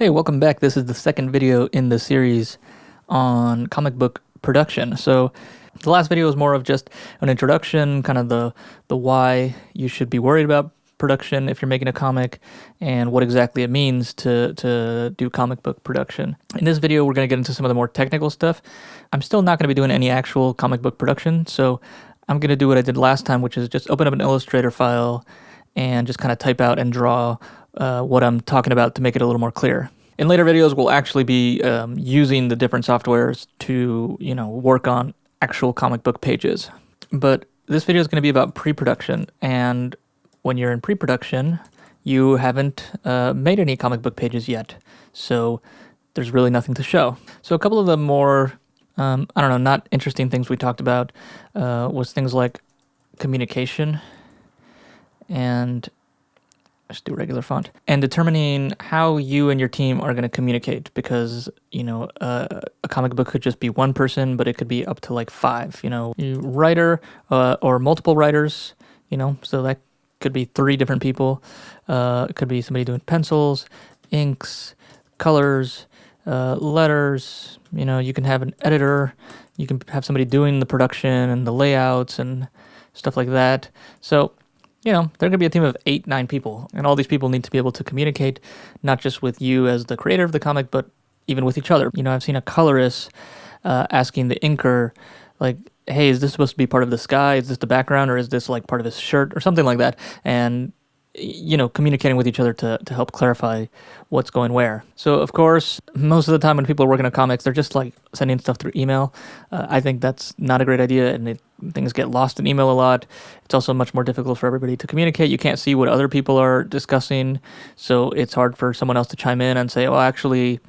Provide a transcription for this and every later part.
Hey, welcome back. This is the second video in the series on comic book production. So the last video was more of just an introduction, kind of the why you should be worried about production if you're making a comic and what exactly it means to do comic book production. In this video, we're going to get into some of the more technical stuff. I'm still not going to be doing any actual comic book production, so I'm going to do what I did last time, which is just open up an Illustrator file and just kind of type out and draw what I'm talking about to make it a little more clear. In later videos, we'll actually be using the different softwares to, work on actual comic book pages. But this video is going to be about pre-production, and when you're in pre-production, you haven't made any comic book pages yet, so there's really nothing to show. So a couple of the more, not interesting things we talked about was things like communication and just do regular font, and determining how you and your team are going to communicate, because a comic book could just be one person, but it could be up to like five, writer or multiple writers, so that could be 3 different people. It could be somebody doing pencils, inks, colors, letters. You can have an editor, you can have somebody doing the production and the layouts and stuff like that. So there could be a team of 8, 9 people, and all these people need to be able to communicate, not just with you as the creator of the comic, but even with each other. I've seen a colorist asking the inker, like, hey, is this supposed to be part of the sky? Is this the background, or is this like part of his shirt or something like that? And communicating with each other to help clarify what's going where. So, of course, most of the time when people are working on comics, they're just like sending stuff through email. I think that's not a great idea, and things get lost in email a lot. It's also much more difficult for everybody to communicate. You can't see what other people are discussing, so it's hard for someone else to chime in and say, well, actually,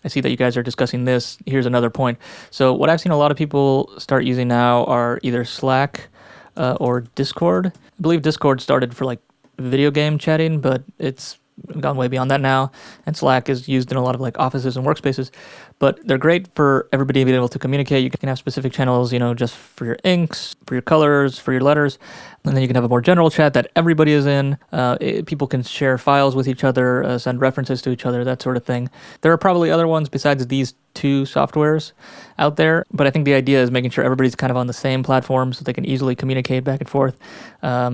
I see that you guys are discussing this. Here's another point. So what I've seen a lot of people start using now are either Slack or Discord. I believe Discord started for like video game chatting, but it's gone way beyond that now, and Slack is used in a lot of like offices and workspaces, but they're great for everybody being able to communicate. You can have specific channels, just for your inks, for your colors, for your letters, and then you can have a more general chat that everybody is in. People can share files with each other, send references to each other, that sort of thing. There are probably other ones besides these 2 softwares out there, but I think the idea is making sure everybody's kind of on the same platform so they can easily communicate back and forth. I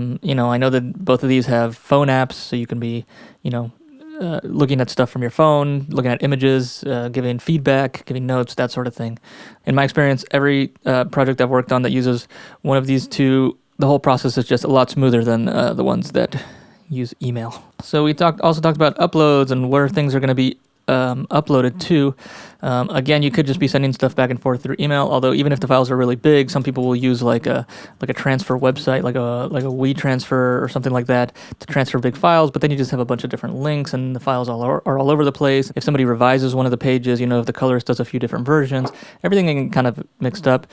know that both of these have phone apps, so you can be, looking at stuff from your phone, looking at images, giving feedback, giving notes, that sort of thing. In my experience, every project I've worked on that uses one of these 2, the whole process is just a lot smoother than the ones that use email. So we also talked about uploads and where things are going to be uploaded to. Again, you could just be sending stuff back and forth through email, although even if the files are really big, some people will use like a transfer website, like a WeTransfer or something like that, to transfer big files, but then you just have a bunch of different links and the files are all over the place. If somebody revises one of the pages, if the colorist does a few different versions, everything can kind of mixed up.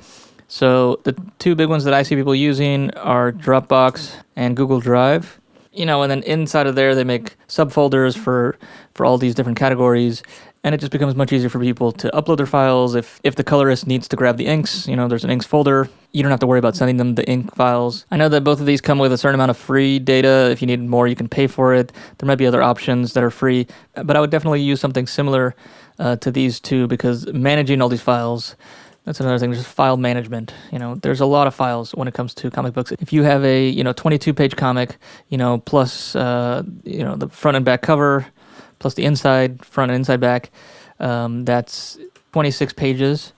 So the 2 big ones that I see people using are Dropbox and Google Drive. And then inside of there, they make subfolders for all these different categories, and it just becomes much easier for people to upload their files. If the colorist needs to grab the inks, there's an inks folder. You don't have to worry about sending them the ink files. I know that both of these come with a certain amount of free data. If you need more, you can pay for it. There might be other options that are free, but I would definitely use something similar to these 2, because managing all ththese files, that's another thing, just file management. There's a lot of files when it comes to comic books. If you have a, 22-page comic, plus, the front and back cover, plus the inside, front and inside back, that's 26 pages.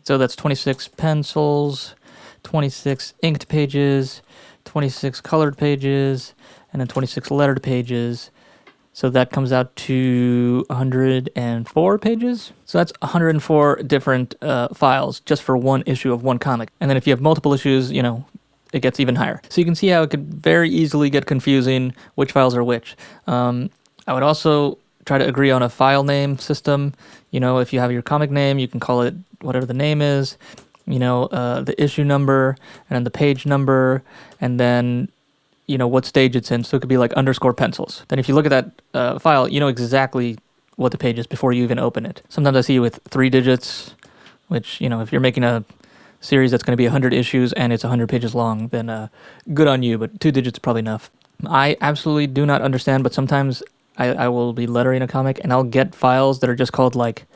So that's 26 pencils, 26 inked pages, 26 colored pages, and then 26 lettered pages. So that comes out to 104 pages. So that's 104 different files just for one issue of one comic. And then if you have multiple issues, it gets even higher. So you can see how it could very easily get confusing which files are which. I would also try to agree on a file name system. If you have your comic name, you can call it whatever the name is, the issue number, and then the page number, and then what stage it's in. So it could be like _pencils. Then if you look at that file, you know exactly what the page is before you even open it. Sometimes I see with 3 digits, which, if you're making a series that's going to be 100 issues and it's 100 pages long, then good on you, but 2 digits is probably enough. I absolutely do not understand, but sometimes I will be lettering a comic, and I'll get files that are just called like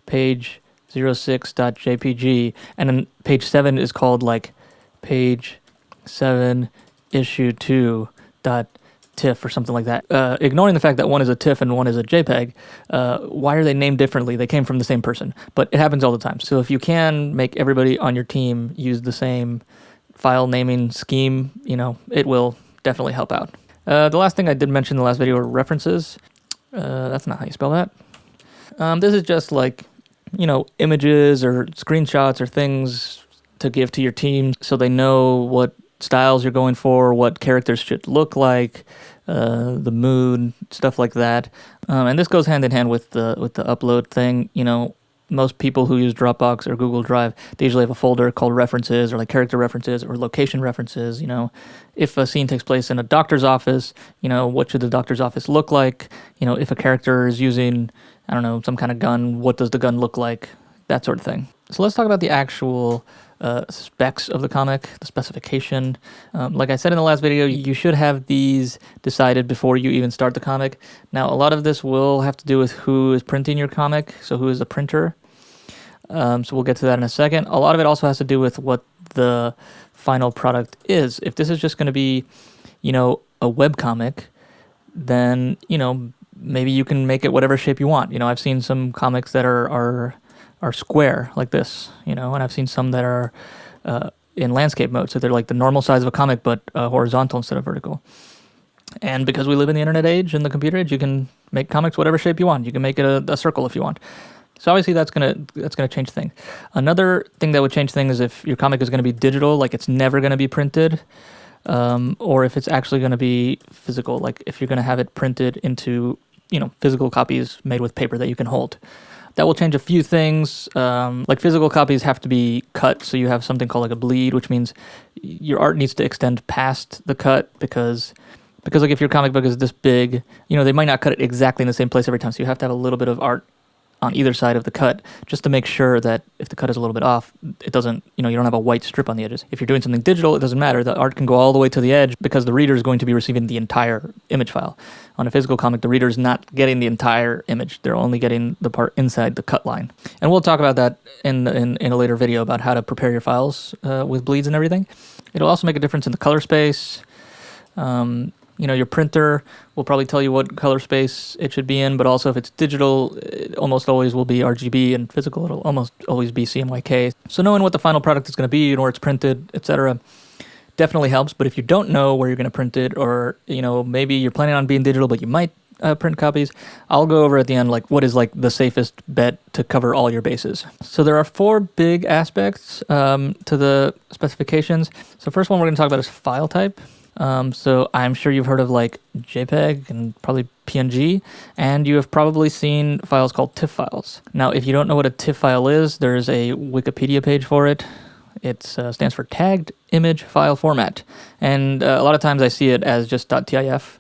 page 06.jpg, and then page 7 is called like page 7 issue 2 dot TIFF or something like that. Ignoring the fact that one is a TIFF and one is a JPEG, why are they named differently? They came from the same person, but it happens all the time. So if you can make everybody on your team use the same file naming scheme, it will definitely help out. The last thing I did mention in the last video were references. That's not how you spell that. This is just like, images or screenshots or things to give to your team so they know what styles you're going for, what characters should look like, the mood, stuff like that. And this goes hand in hand with the upload thing. Most people who use Dropbox or Google Drive, they usually have a folder called references or like character references or location references. If a scene takes place in a doctor's office, what should the doctor's office look like? If a character is using, I don't know, some kind of gun, what does the gun look like? That sort of thing. So let's talk about the actual specs of the comic, the specification. Like I said in the last video, you should have these decided before you even start the comic. Now, a lot of this will have to do with who is printing your comic, so who is the printer. So we'll get to that in a second. A lot of it also has to do with what the final product is. If this is just going to be, a web comic, then, maybe you can make it whatever shape you want. I've seen some comics that are square like this, and I've seen some that are in landscape mode, so they're like the normal size of a comic but horizontal instead of vertical. And because we live in the internet age and the computer age, you can make comics whatever shape you want. You can make it a circle if you want. So obviously that's gonna change things. Another thing that would change things is if your comic is going to be digital, like it's never going to be printed, or if it's actually going to be physical, like if you're going to have it printed into physical copies made with paper that you can hold. That will change a few things. Like physical copies have to be cut, so you have something called like a bleed, which means your art needs to extend past the cut because like if your comic book is this big, they might not cut it exactly in the same place every time. So you have to have a little bit of art on either side of the cut just to make sure that if the cut is a little bit off, it doesn't, you don't have a white strip on the edges. If you're doing something digital, it doesn't matter. The art can go all the way to the edge because the reader is going to be receiving the entire image file. On a physical comic, the reader is not getting the entire image. They're only getting the part inside the cut line. And we'll talk about that in a later video about how to prepare your files with bleeds and everything. It'll also make a difference in the color space. Your printer will probably tell you what color space it should be in, but also if it's digital, it almost always will be RGB, and physical, it'll almost always be CMYK. So knowing what the final product is going to be and where it's printed, etc., definitely helps. But if you don't know where you're going to print it, or maybe you're planning on being digital, but you might print copies, I'll go over at the end like what is like the safest bet to cover all your bases. So there are 4 big aspects to the specifications. So first one we're going to talk about is file type. So I'm sure you've heard of like JPEG and probably PNG, and you have probably seen files called TIFF files. Now, if you don't know what a TIFF file is, there's a Wikipedia page for it. It stands for Tagged Image File Format, and a lot of times I see it as just .tif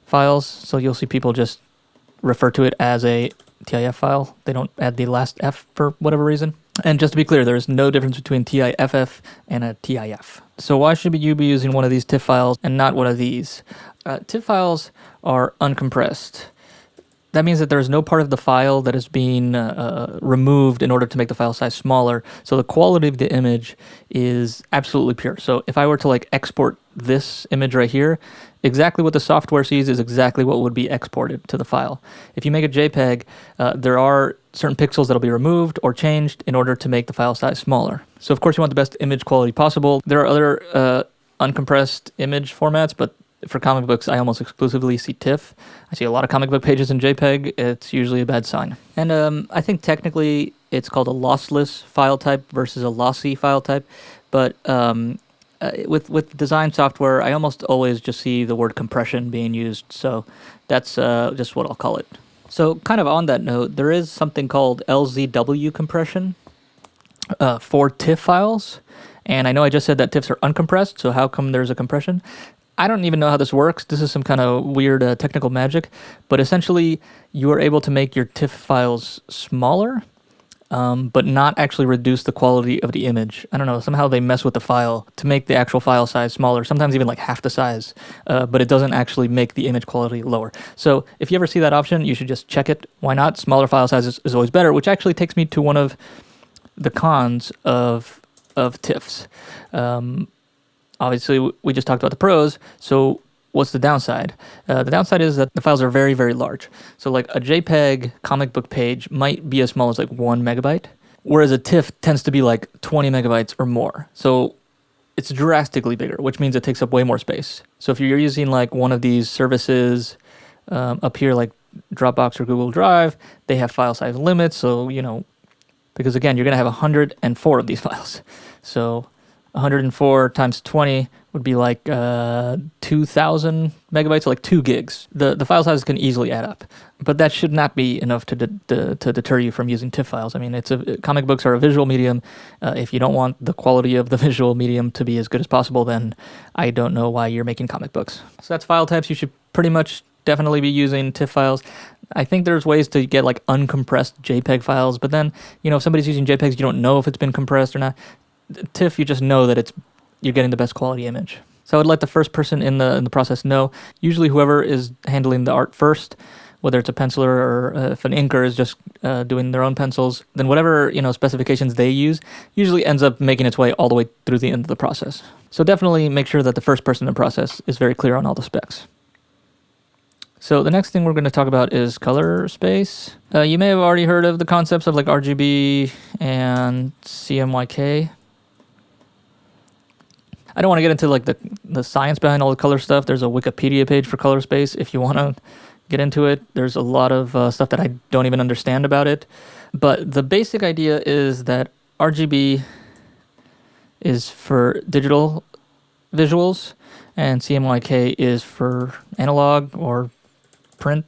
files, so you'll see people just refer to it as a TIF file. They don't add the last F for whatever reason. And just to be clear, there's no difference between TIFF and a TIF. So why should you be using one of these TIFF files and not one of these? TIFF files are uncompressed. That means that there is no part of the file that is being removed in order to make the file size smaller. So the quality of the image is absolutely pure. So if I were to like export this image right here, exactly what the software sees is exactly what would be exported to the file. If you make a JPEG, there are certain pixels that'll be removed or changed in order to make the file size smaller. So of course you want the best image quality possible. There are other uncompressed image formats, but for comic books, I almost exclusively see TIFF. I see a lot of comic book pages in JPEG. It's usually a bad sign. And I think technically it's called a lossless file type versus a lossy file type. But with design software, I almost always just see the word compression being used. So that's just what I'll call it. So kind of on that note, there is something called LZW compression for TIFF files. And I know I just said that TIFFs are uncompressed, so how come there's a compression? I don't even know how this works. This is some kind of weird technical magic, but essentially you are able to make your TIFF files smaller but not actually reduce the quality of the image. I don't know, somehow they mess with the file to make the actual file size smaller, sometimes even like half the size, but it doesn't actually make the image quality lower. So if you ever see that option, you should just check it. Why not? Smaller file sizes is always better, which actually takes me to one of the cons of TIFFs. Obviously, we just talked about the pros, so what's the downside? The downside is that the files are very, very large. So like a JPEG comic book page might be as small as like 1 megabyte, whereas a TIFF tends to be like 20 megabytes or more. So it's drastically bigger, which means it takes up way more space. So if you're using like one of these services up here, like Dropbox or Google Drive, they have file size limits. So, because again, you're going to have 104 of these files. So 104 times 20 would be like 2,000 megabytes, so like 2 gigs. The file sizes can easily add up, but that should not be enough to deter you from using TIFF files. I mean, comic books are a visual medium. If you don't want the quality of the visual medium to be as good as possible, then I don't know why you're making comic books. So that's file types. You should pretty much definitely be using TIFF files. I think there's ways to get like uncompressed JPEG files, but then, if somebody's using JPEGs, you don't know if it's been compressed or not. TIFF, you just know that you're getting the best quality image. So I would let the first person in the process know. Usually whoever is handling the art first, whether it's a penciler or if an inker is just doing their own pencils, then whatever specifications they use usually ends up making its way all the way through the end of the process. So definitely make sure that the first person in the process is very clear on all the specs. So the next thing we're going to talk about is color space. You may have already heard of the concepts of like RGB and CMYK. I don't want to get into like the science behind all the color stuff. There's a Wikipedia page for color space if you want to get into it. There's a lot of stuff that I don't even understand about it. But the basic idea is that RGB is for digital visuals and CMYK is for analog or print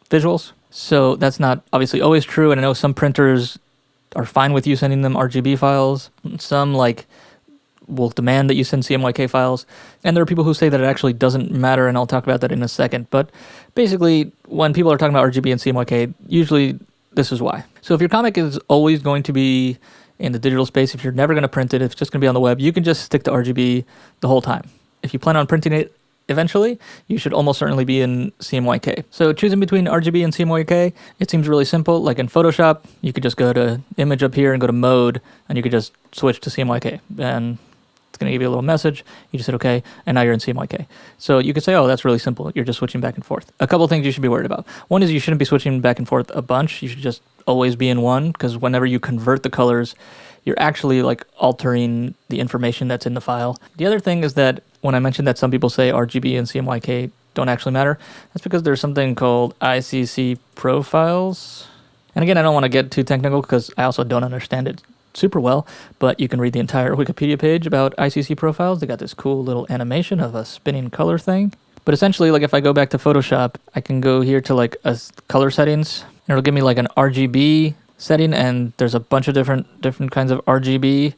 visuals. So that's not obviously always true. And I know some printers are fine with you sending them RGB files. Some will demand that you send CMYK files. And there are people who say that it actually doesn't matter, and I'll talk about that in a second. But basically, when people are talking about RGB and CMYK, usually this is why. So if your comic is always going to be in the digital space, if you're never going to print it, if it's just going to be on the web, you can just stick to RGB the whole time. If you plan on printing it eventually, you should almost certainly be in CMYK. So choosing between RGB and CMYK, it seems really simple. Like in Photoshop, you could just go to image up here and go to mode, and you could just switch to CMYK. And it's going to give you a little message. You just hit OK, and now you're in CMYK. So you could say, oh, that's really simple. You're just switching back and forth. A couple things you should be worried about. One is you shouldn't be switching back and forth a bunch. You should just always be in one, because whenever you convert the colors, you're actually like altering the information that's in the file. The other thing is that when I mentioned that some people say RGB and CMYK don't actually matter, that's because there's something called ICC Profiles. And again, I don't want to get too technical because I also don't understand it super well, but you can read the entire Wikipedia page about ICC Profiles. They got this cool little animation of a spinning color thing. But essentially, like if I go back to Photoshop, I can go here to like a color settings, and it'll give me like an RGB setting, and there's a bunch of different kinds of RGB.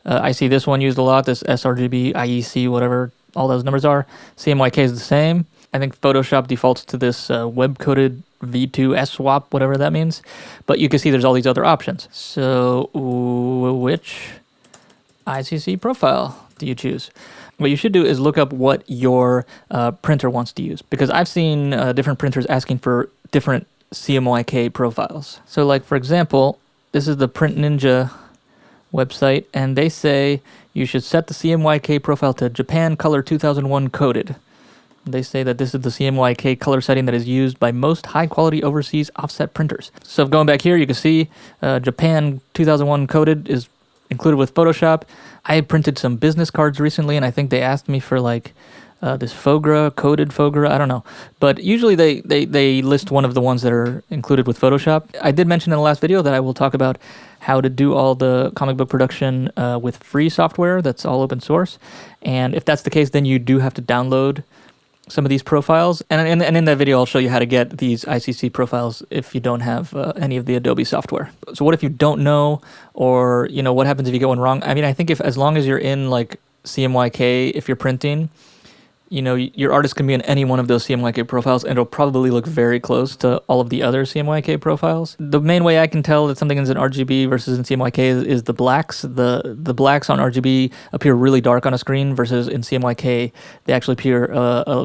I see this one used a lot, this sRGB, IEC, whatever all those numbers are. CMYK is the same. I think Photoshop defaults to this web-coded V2 SWAP, whatever that means. But you can see there's all these other options. So which ICC profile do you choose? What you should do is look up what your printer wants to use, because I've seen different printers asking for different CMYK profiles. So like, for example, this is the Print Ninja website, and they say you should set the CMYK profile to Japan Color 2001 coded. They say that this is the CMYK color setting that is used by most high-quality overseas offset printers. So going back here, you can see Japan 2001 coded is included with Photoshop. I printed some business cards recently, and I think they asked me for like this coded Fogra, I don't know. But usually they list one of the ones that are included with Photoshop. I did mention in the last video that I will talk about how to do all the comic book production with free software that's all open source. And if that's the case, then you do have to download some of these profiles. And in that video, I'll show you how to get these ICC profiles if you don't have any of the Adobe software. So what if you don't know, or what happens if you get one wrong? I mean, I think as long as you're in like CMYK, if you're printing, your artist can be in any one of those CMYK profiles, and it'll probably look very close to all of the other CMYK profiles. The main way I can tell that something is in RGB versus in CMYK is the blacks. The blacks on RGB appear really dark on a screen, versus in CMYK they actually appear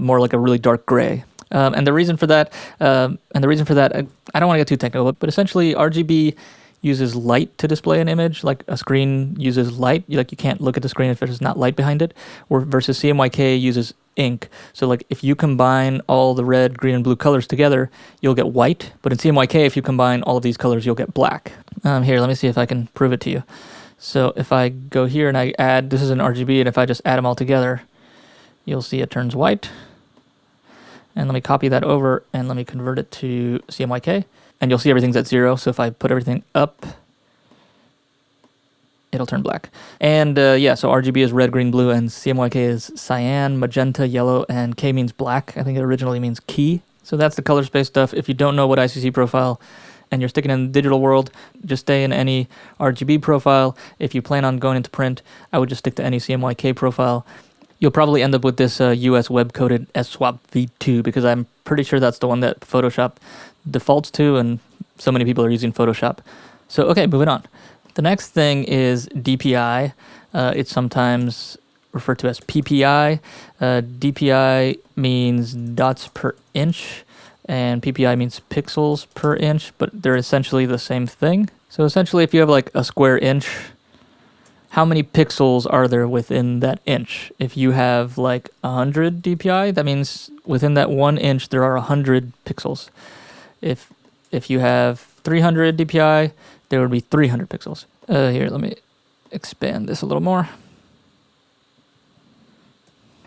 more like a really dark gray. And the reason for that, I don't want to get too technical, but essentially RGB uses light to display an image, like a screen uses light. You can't look at the screen if there's not light behind it. Or versus CMYK uses ink. So like if you combine all the red, green, and blue colors together, you'll get white. But in CMYK, if you combine all of these colors, you'll get black. Here, let me see if I can prove it to you. So if I go here and I add, this is an RGB, and if I just add them all together, you'll see it turns white. And let me copy that over and let me convert it to CMYK. And you'll see everything's at 0. So if I put everything up, it'll turn black. And so RGB is red, green, blue, and CMYK is cyan, magenta, yellow, and K means black. I think it originally means key. So that's the color space stuff. If you don't know what ICC profile and you're sticking in the digital world, just stay in any RGB profile. If you plan on going into print, I would just stick to any CMYK profile. You'll probably end up with this US web-coded SWAP v2, because I'm pretty sure that's the one that Photoshop defaults to, and so many people are using Photoshop. So, okay, moving on. The next thing is DPI. It's sometimes referred to as PPI. DPI means dots per inch, and PPI means pixels per inch, but they're essentially the same thing. So essentially, if you have like a square inch, how many pixels are there within that inch? If you have like 100 DPI, that means within that 1 inch there are 100 pixels. If you have 300 DPI, there would be 300 pixels. Here, let me expand this a little more.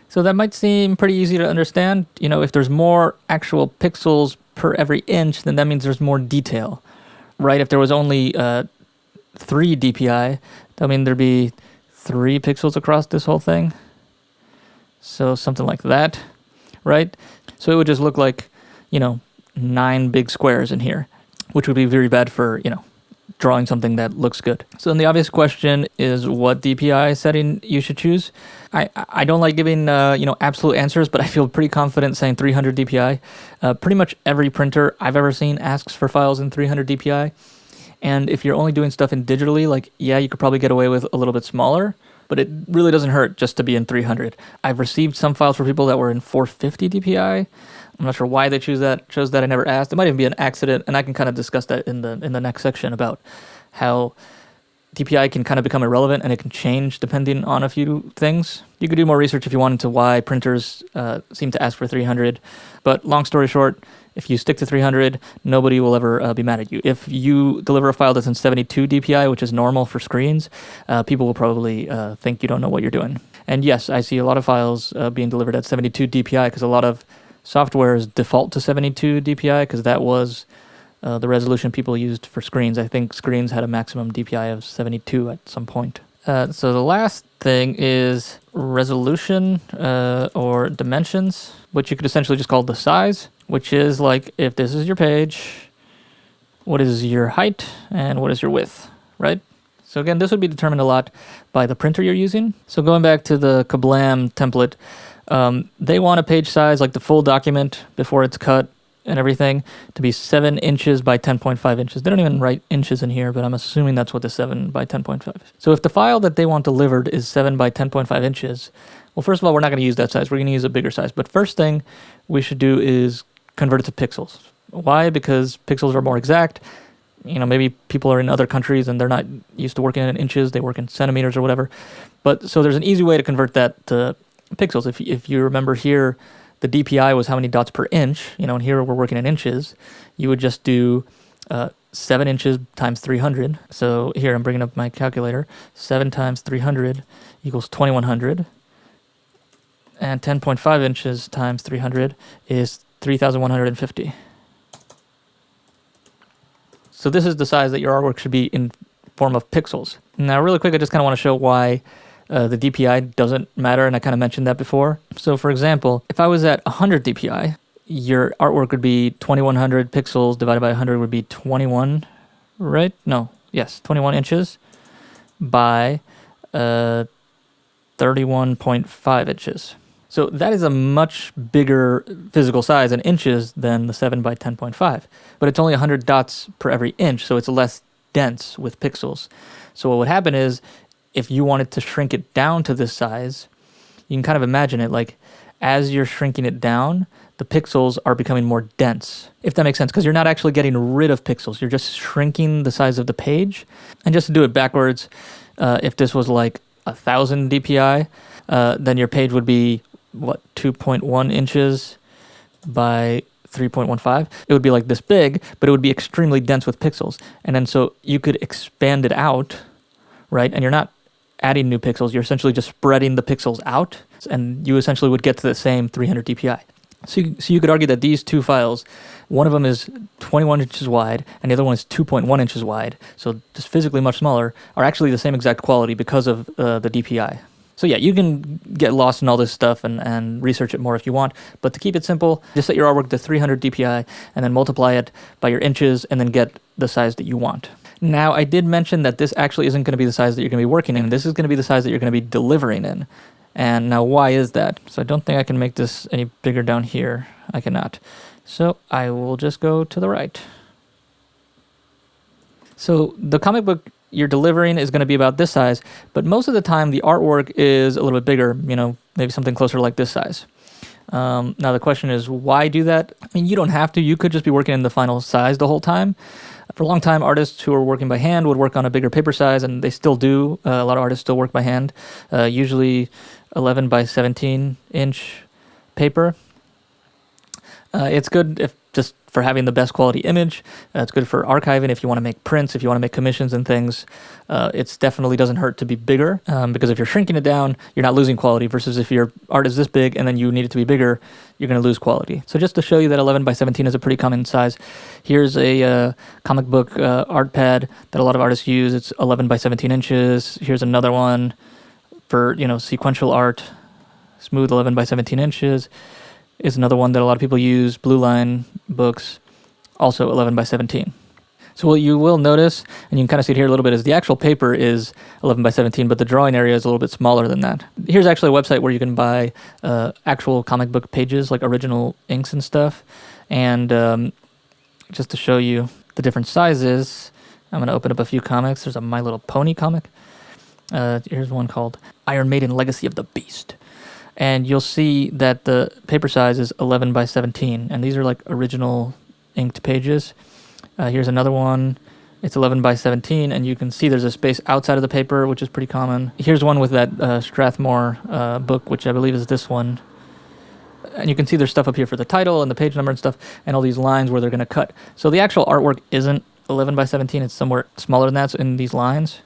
So that might seem pretty easy to understand. If there's more actual pixels per every inch, then that means there's more detail, right? If there was only 3 DPI, that would mean there'd be 3 pixels across this whole thing. So something like that, right? So it would just look like, 9 big squares in here, which would be very bad for, drawing something that looks good. So then the obvious question is what DPI setting you should choose. I don't like giving, absolute answers, but I feel pretty confident saying 300 DPI. Pretty much every printer I've ever seen asks for files in 300 DPI. And if you're only doing stuff in digitally, you could probably get away with a little bit smaller, but it really doesn't hurt just to be in 300. I've received some files for people that were in 450 DPI. I'm not sure why they chose that. I never asked. It might even be an accident, and I can kind of discuss that in the next section about how DPI can kind of become irrelevant and it can change depending on a few things. You could do more research if you wanted to why printers seem to ask for 300. But long story short, if you stick to 300, nobody will ever be mad at you. If you deliver a file that's in 72 DPI, which is normal for screens, people will probably think you don't know what you're doing. And yes, I see a lot of files being delivered at 72 DPI because a lot of softwares default to 72 DPI because that was the resolution people used for screens. I think screens had a maximum DPI of 72 at some point. So the last thing is resolution or dimensions, which you could essentially just call the size, which is like if this is your page, what is your height and what is your width, right? So again, this would be determined a lot by the printer you're using. So going back to the Kablam template, they want a page size, like the full document before it's cut and everything, to be 7 inches by 10.5 inches. They don't even write inches in here, but I'm assuming that's what the 7 by 10.5 is. So if the file that they want delivered is 7 by 10.5 inches, well, first of all, we're not going to use that size. We're going to use a bigger size. But first thing we should do is convert it to pixels. Why? Because pixels are more exact. Maybe people are in other countries and they're not used to working in inches. They work in centimeters or whatever. But so there's an easy way to convert that to pixels. If you remember here, the DPI was how many dots per inch, and here we're working in inches. You would just do 7 inches times 300. So here I'm bringing up my calculator. 7 times 300 equals 2100. And 10.5 inches times 300 is 3150. So this is the size that your artwork should be in form of pixels. Now, really quick, I just kind of want to show why the DPI doesn't matter, and I kind of mentioned that before. So for example, if I was at 100 DPI, your artwork would be 2100 pixels divided by 100 would be 21, right? No, yes, 21 inches by 31.5 inches, So that is a much bigger physical size in inches than the 7 by 10.5. But it's only 100 dots per every inch, so it's less dense with pixels. So what would happen is, if you wanted to shrink it down to this size, you can kind of imagine it like, as you're shrinking it down, the pixels are becoming more dense, if that makes sense, because you're not actually getting rid of pixels. You're just shrinking the size of the page. And just to do it backwards, if this was like 1,000 dpi, then your page would be, 2.1 inches by 3.15. It would be like this big, but it would be extremely dense with pixels. And then so you could expand it out, right? And you're not adding new pixels. You're essentially just spreading the pixels out, and you essentially would get to the same 300 dpi. So you could argue that these two files, one of them is 21 inches wide and the other one is 2.1 inches wide, so just physically much smaller, are actually the same exact quality because of the DPI. So yeah, you can get lost in all this stuff and research it more if you want, but to keep it simple, just set your artwork to 300 DPI and then multiply it by your inches and then get the size that you want. Now, I did mention that this actually isn't going to be the size that you're going to be working in. This is going to be the size that you're going to be delivering in. And now, why is that? So I don't think I can make this any bigger down here. I cannot. So I will just go to the right. So the comic book you're delivering is going to be about this size, but most of the time the artwork is a little bit bigger, maybe something closer like this size. Now the question is, why do that? I mean, you don't have to. You could just be working in the final size the whole time. For a long time, artists who are working by hand would work on a bigger paper size, and they still do. A lot of artists still work by hand, usually 11 by 17 inch paper. It's good if just for having the best quality image. It's good for archiving if you want to make prints, if you want to make commissions and things. It definitely doesn't hurt to be bigger, because if you're shrinking it down, you're not losing quality, versus if your art is this big and then you need it to be bigger, you're going to lose quality. So just to show you that 11 by 17 is a pretty common size, here's a comic book art pad that a lot of artists use. It's 11 by 17 inches. Here's another one for, sequential art, smooth 11 by 17 inches. Is another one that a lot of people use, Blue Line books, also 11 by 17. So what you will notice, and you can kind of see it here a little bit, is the actual paper is 11 by 17, but the drawing area is a little bit smaller than that. Here's actually a website where you can buy actual comic book pages, like original inks and stuff. And just to show you the different sizes, I'm going to open up a few comics. There's a My Little Pony comic. Here's one called Iron Maiden Legacy of the Beast. And you'll see that the paper size is 11 by 17, and these are like original inked pages. Here's another one. It's 11 by 17, and you can see there's a space outside of the paper, which is pretty common. Here's one with that Strathmore book, which I believe is this one. And you can see there's stuff up here for the title and the page number and stuff, and all these lines where they're going to cut. So the actual artwork isn't 11 by 17, it's somewhere smaller than that in these lines.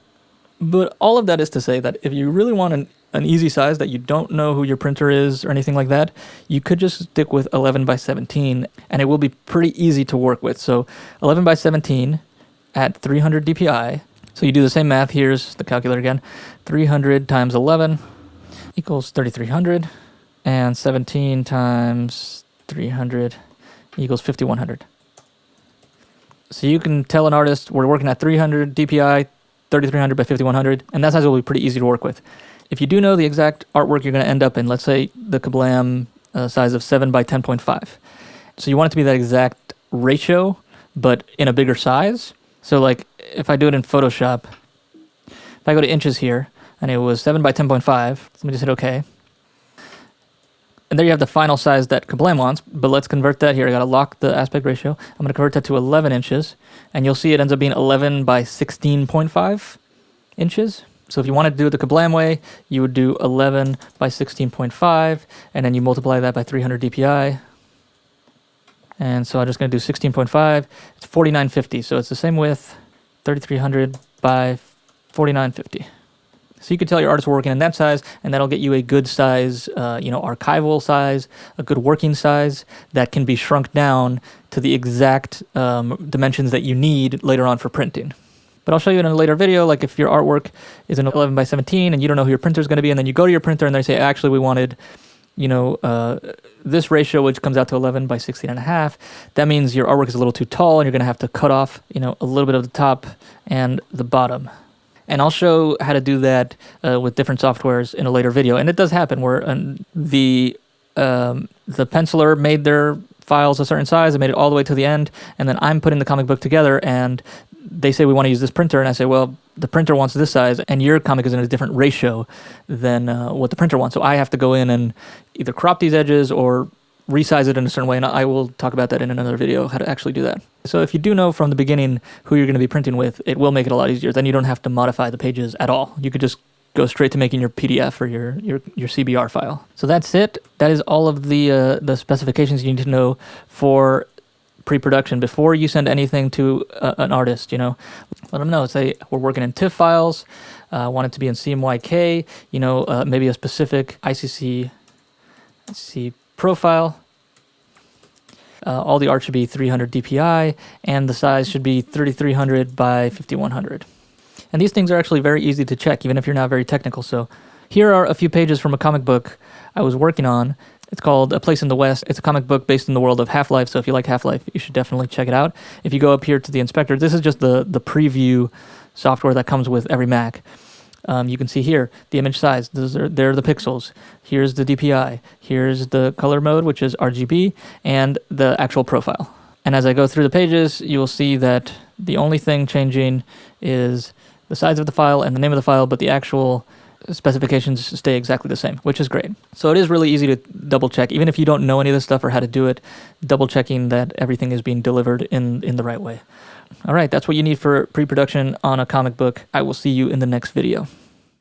But all of that is to say that if you really want an easy size that you don't know who your printer is or anything like that, you could just stick with 11 by 17, and it will be pretty easy to work with. So 11 by 17 at 300 DPI. So you do the same math. Here's the calculator again. 300 times 11 equals 3,300, and 17 times 300 equals 5,100. So you can tell an artist, we're working at 300 DPI, 3,300 by 5,100, and that size will be pretty easy to work with. If you do know the exact artwork you're going to end up in, let's say the Kablam size of 7 by 10.5. So you want it to be that exact ratio, but in a bigger size. So like if I do it in Photoshop, if I go to inches here, and it was 7 by 10.5, so let me just hit OK. And there you have the final size that Kablam wants, but let's convert that here. I got to lock the aspect ratio. I'm going to convert that to 11 inches, and you'll see it ends up being 11 by 16.5 inches. So if you wanted to do it the Kablam way, you would do 11 by 16.5, and then you multiply that by 300 DPI. And so I'm just going to do 16.5. It's 4950, so it's the same width, 3,300 by 4950. So you can tell your artists are working in that size, and that'll get you a good size, archival size, a good working size that can be shrunk down to the exact dimensions that you need later on for printing. But I'll show you in a later video, like if your artwork is an 11 by 17 and you don't know who your printer is going to be, and then you go to your printer and they say, actually, we wanted, this ratio, which comes out to 11 by 16.5. That means your artwork is a little too tall, and you're going to have to cut off, a little bit of the top and the bottom. And I'll show how to do that with different softwares in a later video. And it does happen where the penciler made their files a certain size, and made it all the way to the end, and then I'm putting the comic book together, and they say we want to use this printer, and I say, well, the printer wants this size, and your comic is in a different ratio than what the printer wants. So I have to go in and either crop these edges or resize it in a certain way, and I will talk about that in another video, how to actually do that. So if you do know from the beginning who you're going to be printing with, it will make it a lot easier. Then you don't have to modify the pages at all. You could just go straight to making your PDF or your CBR file. So that's it. That is all of the specifications you need to know for pre-production before you send anything to an artist. Let them know. Say we're working in TIFF files. Want it to be in CMYK. Maybe a specific ICC profile. All the art should be 300 DPI, and the size should be 3300 by 5100. And these things are actually very easy to check, even if you're not very technical. So here are a few pages from a comic book I was working on. It's called A Place in the West. It's a comic book based in the world of Half-Life, so if you like Half-Life, you should definitely check it out. If you go up here to the inspector, this is just the preview software that comes with every Mac. You can see here the image size. They're the pixels. Here's the DPI. Here's the color mode, which is RGB, and the actual profile. And as I go through the pages, you will see that the only thing changing is the size of the file and the name of the file, but the actual specifications stay exactly the same, which is great. So it is really easy to double check, even if you don't know any of this stuff or how to do it, double checking that everything is being delivered in the right way. All right, that's what you need for pre-production on a comic book. I will see you in the next video.